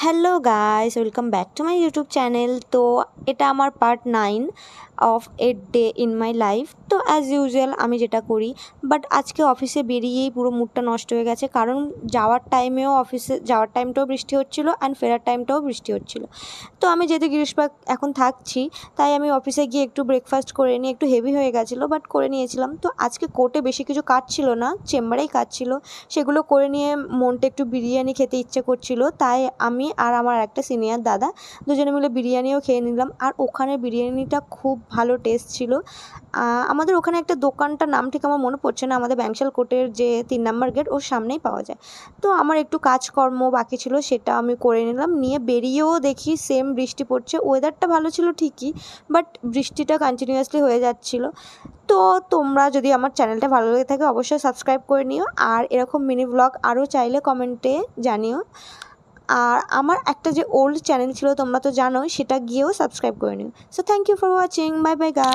Hello guys, welcome back to my YouTube channel. তো এটা আমার part 9 of a day in my life. তো as usual আমি যেটা করি, বাট আজকে অফিসে বেরিয়েই পুরো মুডটা নষ্ট হয়ে গেছে, কারণ অফিসে যাওয়ার টাইমটাও বৃষ্টি হচ্ছিলো অ্যান্ড ফেরার টাইমটাও বৃষ্টি হচ্ছিলো। তো আমি যেহেতু গিরিশবাগ এখন থাকছি, তাই আমি অফিসে গিয়ে একটু ব্রেকফাস্ট করে নিই। একটু হেভি হয়ে গেছিলো বাট করে নিয়েছিলাম। তো আজকে কোর্টে বেশি কিছু কাজ ছিল না, চেম্বারেই কাজ ছিল, সেগুলো করে নিয়ে মনটা একটু বিরিয়ানি খেতে ইচ্ছে করছিলো। তাই আমি আর আমার একটা সিনিয়র দাদা দুজনে মিলে বিরিয়ানিও খেয়ে নিলাম। আর ওখানে বিরিয়ানিটা খুব ভালো টেস্ট ছিল। আমাদের ওখানে একটা দোকানটার নাম ঠিক আমার মনে পড়ছে না, আমাদের ব্যাংশাল কোর্টের যে 3 নম্বর গেট ওর সামনেই পাওয়া যায়। তো আমার একটু কাজকর্ম বাকি ছিল, সেটা আমি করে নিলাম। নিয়ে বেরিয়েও দেখি সেম বৃষ্টি পড়ছে। ওয়েদারটা ভালো ছিল ঠিকই, বাট বৃষ্টিটা কন্টিনিউয়াসলি হয়ে যাচ্ছিলো। তো তোমরা যদি আমার চ্যানেলটা ভালো লেগে থাকে অবশ্যই সাবস্ক্রাইব করে নিও, আর এরকম মিনি ব্লগ আরও চাইলে কমেন্টে জানিও। আর আমার একটা যে ওল্ড চ্যানেল ছিল তোমরা তো জানোই, সেটা গিয়েও সাবস্ক্রাইব করে নিও। So thank you for watching, bye bye guys.